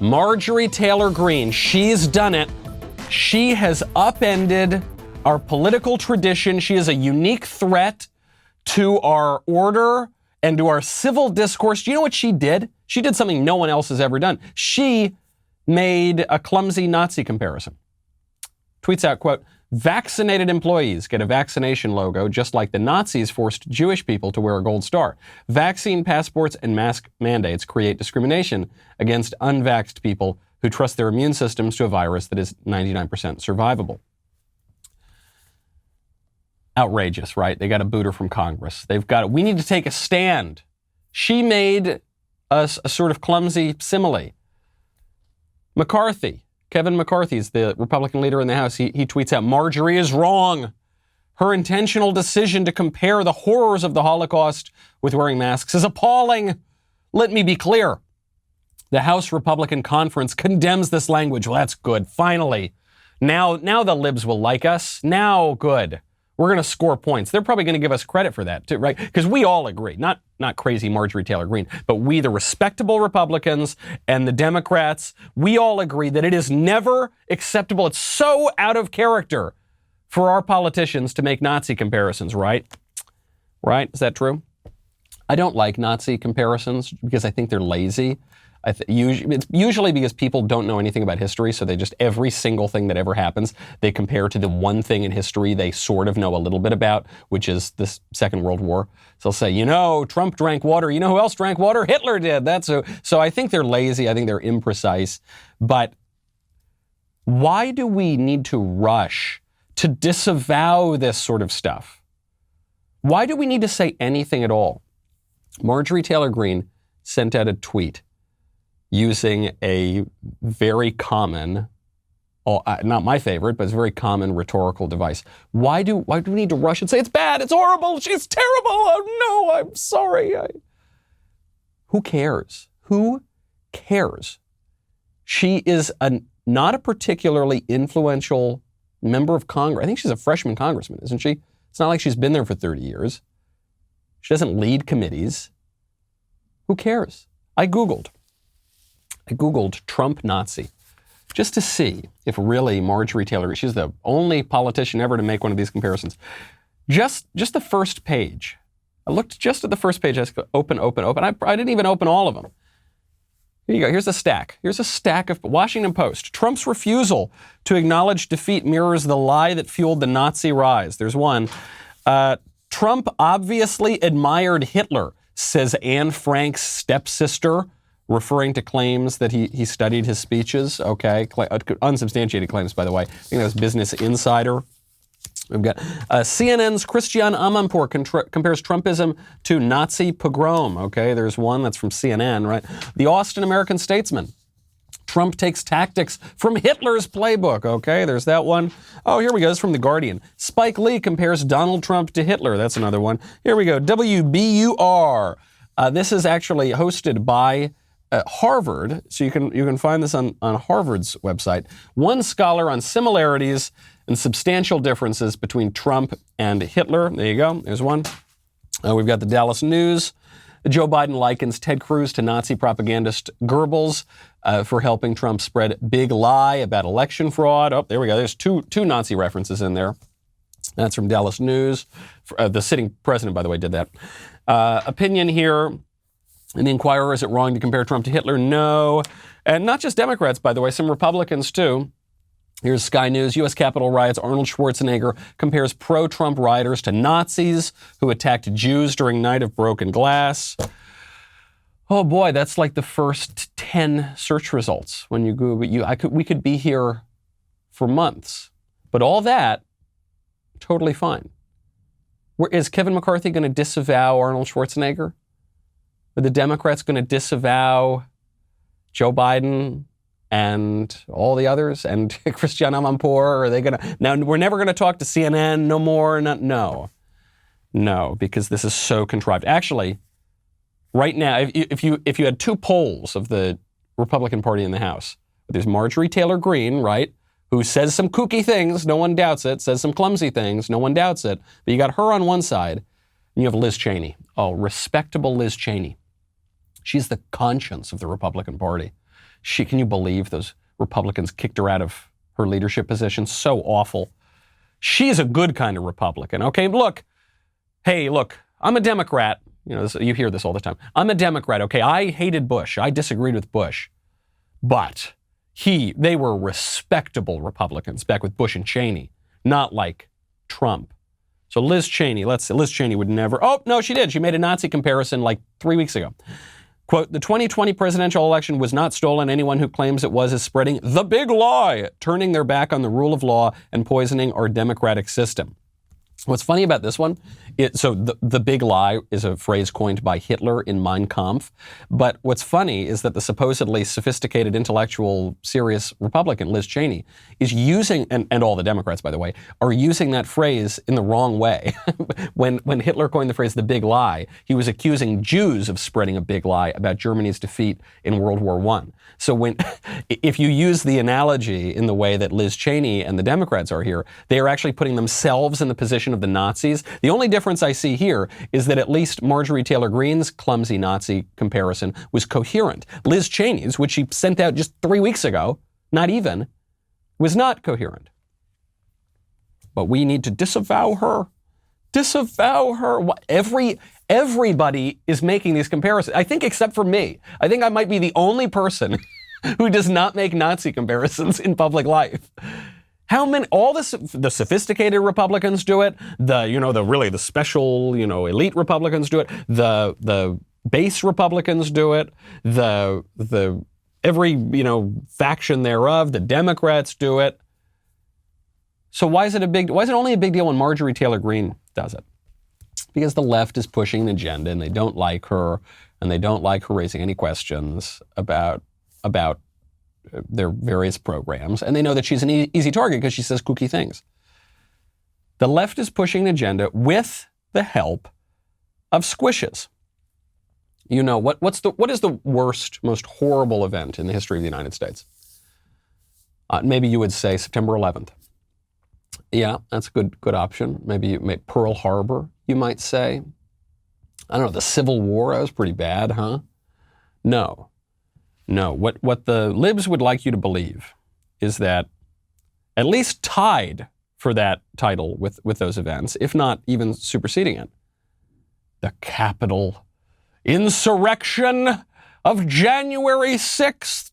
Marjorie Taylor Greene, she's done it. She has upended our political tradition. She is a unique threat to our order and to our civil discourse. Do you know what she did? She did something no one else has ever done. She made a clumsy Nazi comparison. Tweets out, quote, "Vaccinated employees get a vaccination logo just like the Nazis forced Jewish people to wear a gold star. Vaccine passports and mask mandates create discrimination against unvaxxed people who trust their immune systems to a virus that is 99% survivable." Outrageous, right? They got to boot her from Congress. We need to take a stand. She made us a sort of clumsy simile. Kevin McCarthy is the Republican leader in the House. He tweets out, "Marjorie is wrong. Her intentional decision to compare the horrors of the Holocaust with wearing masks is appalling. Let me be clear. The House Republican Conference condemns this language." Well, that's good. Finally. Now the libs will like us. Now, good. We're going to score points. They're probably going to give us credit for that, too, right? Because we all agree, not crazy Marjorie Taylor Greene, but we, the respectable Republicans and the Democrats, we all agree that it is never acceptable. It's so out of character for our politicians to make Nazi comparisons, right? Right? Is that true? I don't like Nazi comparisons because I think they're lazy. It's usually because people don't know anything about history, so they just, every single thing that ever happens, they compare to the one thing in history they sort of know a little bit about, which is the Second World War. So they'll say, Trump drank water. You know who else drank water? Hitler did. So I think they're lazy. I think they're imprecise. But why do we need to rush to disavow this sort of stuff? Why do we need to say anything at all? Marjorie Taylor Greene sent out a tweet using a very common, not my favorite, but it's a very common rhetorical device. Why do we need to rush and say, it's bad, it's horrible, she's terrible, oh no, I'm sorry. Who cares? Who cares? She is not a particularly influential member of Congress. I think she's a freshman congressman, isn't she? It's not like she's been there for 30 years. She doesn't lead committees. Who cares? I Googled Trump Nazi just to see if really Marjorie Taylor, she's the only politician ever to make one of these comparisons. Just the first page. I looked just at the first page. I said, open. I didn't even open all of them. Here you go. Here's a stack. Here's a stack of Washington Post. Trump's refusal to acknowledge defeat mirrors the lie that fueled the Nazi rise. There's one. Trump obviously admired Hitler, says Anne Frank's stepsister, referring to claims that he studied his speeches. Okay, unsubstantiated claims, by the way. I think that was Business Insider. We've got CNN's Christiane Amanpour compares Trumpism to Nazi pogrom. Okay, there's one that's from CNN, right? The Austin American-Statesman. Trump takes tactics from Hitler's playbook. Okay, there's that one. Oh, here we go. It's from The Guardian. Spike Lee compares Donald Trump to Hitler. That's another one. Here we go. WBUR. This is actually hosted by Harvard, so you can find this on Harvard's website. One scholar on similarities and substantial differences between Trump and Hitler. There you go. There's one. We've got the Dallas News. Joe Biden likens Ted Cruz to Nazi propagandist Goebbels for helping Trump spread big lie about election fraud. Oh, there we go. There's two Nazi references in there. That's from Dallas News. The sitting president, by the way, did that. Opinion here. In the Inquirer, is it wrong to compare Trump to Hitler? No. And not just Democrats, by the way, some Republicans too. Here's Sky News. U.S. Capitol riots. Arnold Schwarzenegger compares pro-Trump rioters to Nazis who attacked Jews during Night of Broken Glass. Oh boy, that's like the first 10 search results when you Google. We could be here for months. But all that, totally fine. Is Kevin McCarthy going to disavow Arnold Schwarzenegger? Are the Democrats going to disavow Joe Biden and all the others and Christiane Amanpour? Are they going to? Now, we're never going to talk to CNN no more. No, because this is so contrived. Actually, right now, if you had two polls of the Republican Party in the House, there's Marjorie Taylor Greene, right, who says some kooky things, no one doubts it, says some clumsy things, no one doubts it. But you got her on one side, and you have Liz Cheney. Oh, respectable Liz Cheney. She's the conscience of the Republican Party. Can you believe those Republicans kicked her out of her leadership position? So awful. She's a good kind of Republican. Okay, look, I'm a Democrat. You hear this all the time. I'm a Democrat. Okay, I hated Bush. I disagreed with Bush, but they were respectable Republicans back with Bush and Cheney, not like Trump. So Liz Cheney would never. Oh no, she did. She made a Nazi comparison like 3 weeks ago. Quote, the 2020 presidential election was not stolen. Anyone who claims it was is spreading the big lie, turning their back on the rule of law and poisoning our democratic system. What's funny about this one, the big lie is a phrase coined by Hitler in Mein Kampf. But what's funny is that the supposedly sophisticated, intellectual, serious Republican, Liz Cheney, is using, and all the Democrats, by the way, are using that phrase in the wrong way. When Hitler coined the phrase the big lie, he was accusing Jews of spreading a big lie about Germany's defeat in World War I. So if you use the analogy in the way that Liz Cheney and the Democrats are here, they are actually putting themselves in the position of the Nazis. The only difference I see here is that at least Marjorie Taylor Greene's clumsy Nazi comparison was coherent. Liz Cheney's, which she sent out just 3 weeks ago, not even, was not coherent. But we need to disavow her. Disavow her. Everybody is making these comparisons. I think except for me. I think I might be the only person who does not make Nazi comparisons in public life. How many? All the sophisticated Republicans do it. The special, elite Republicans do it. The base Republicans do it. Every faction thereof. The Democrats do it. So why is it only a big deal when Marjorie Taylor Greene does it? Because the left is pushing an agenda and they don't like her, and they don't like her raising any questions about their various programs, and they know that she's an easy target because she says kooky things. The left is pushing an agenda with the help of squishes. What is the worst, most horrible event in the history of the United States? Maybe you would say September 11th. Yeah, that's a good option. Maybe Pearl Harbor, you might say. I don't know, the Civil War, that was pretty bad, huh? No. What the libs would like you to believe is that at least tied for that title with those events, if not even superseding it, the Capitol insurrection of January 6th.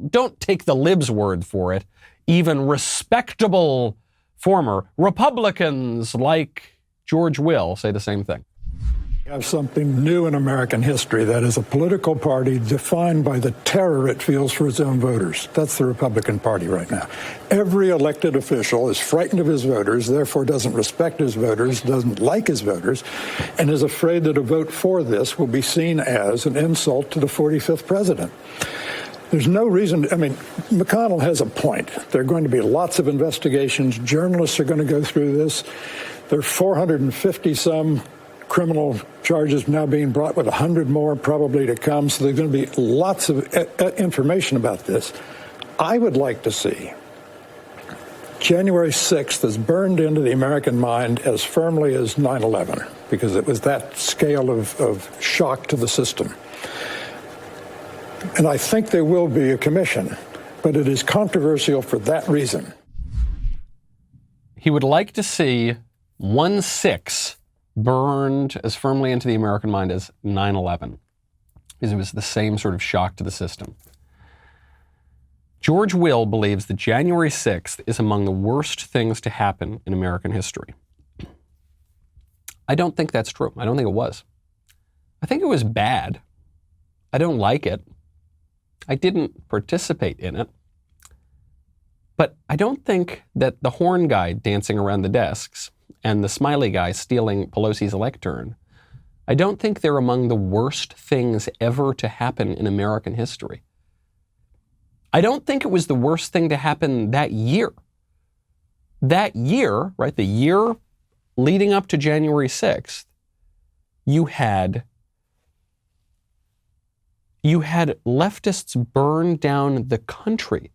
Don't take the libs' word for it. Even respectable former Republicans like George Will say the same thing. We have something new in American history. That is a political party defined by the terror it feels for its own voters. That's the Republican Party right now. Every elected official is frightened of his voters, therefore doesn't respect his voters, doesn't like his voters, and is afraid that a vote for this will be seen as an insult to the 45th president. There's no reason. McConnell has a point. There are going to be lots of investigations. Journalists are going to go through this. There are 450-some criminal charges now being brought, with 100 more probably to come. So there's going to be lots of information about this. I would like to see January 6th is burned into the American mind as firmly as 9/11, because it was that scale of shock to the system. And I think there will be a commission, but it is controversial for that reason. He would like to see 1/6 burned as firmly into the American mind as 9/11, because it was the same sort of shock to the system. George Will believes that January 6th is among the worst things to happen in American history. I don't think that's true. I don't think it was. I think it was bad. I don't like it. I didn't participate in it. But I don't think that the horn guy dancing around the desks and the smiley guy stealing Pelosi's lectern, I don't think they're among the worst things ever to happen in American history. I don't think it was the worst thing to happen that year. That year, right, the year leading up to January 6th, you had leftists burn down the country,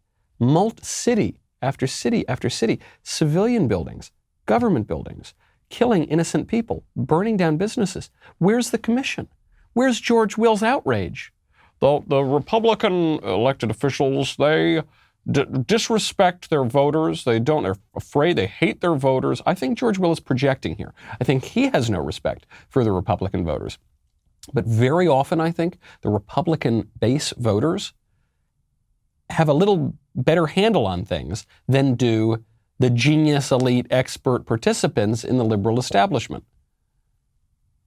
city after city after city, civilian buildings, government buildings, killing innocent people, burning down businesses. Where's the commission? Where's George Will's outrage? the Republican elected officials, they disrespect their voters. They're afraid, they hate their voters. I think George Will is projecting here. I think he has no respect for the Republican voters. But very often, I think, the Republican base voters have a little better handle on things than do the genius, elite, expert participants in the liberal establishment.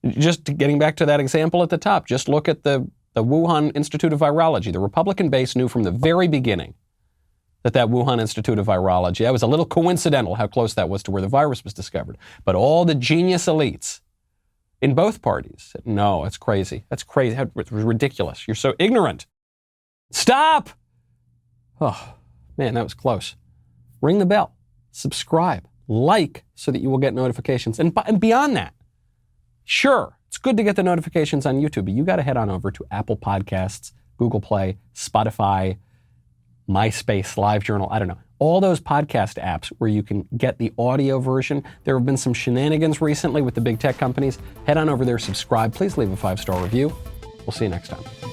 Just getting back to that example at the top, just look at the Wuhan Institute of Virology. The Republican base knew from the very beginning that Wuhan Institute of Virology, that was a little coincidental how close that was to where the virus was discovered. But all the genius elites in both parties said, no, it's crazy. That's crazy. It's ridiculous. You're so ignorant. Stop! Oh, man, that was close. Ring the bell. Subscribe. Like so that you will get notifications. And beyond that, sure, it's good to get the notifications on YouTube, but you got to head on over to Apple Podcasts, Google Play, Spotify, MySpace, LiveJournal, I don't know. All those podcast apps where you can get the audio version. There have been some shenanigans recently with the big tech companies. Head on over there, subscribe. Please leave a 5-star review. We'll see you next time.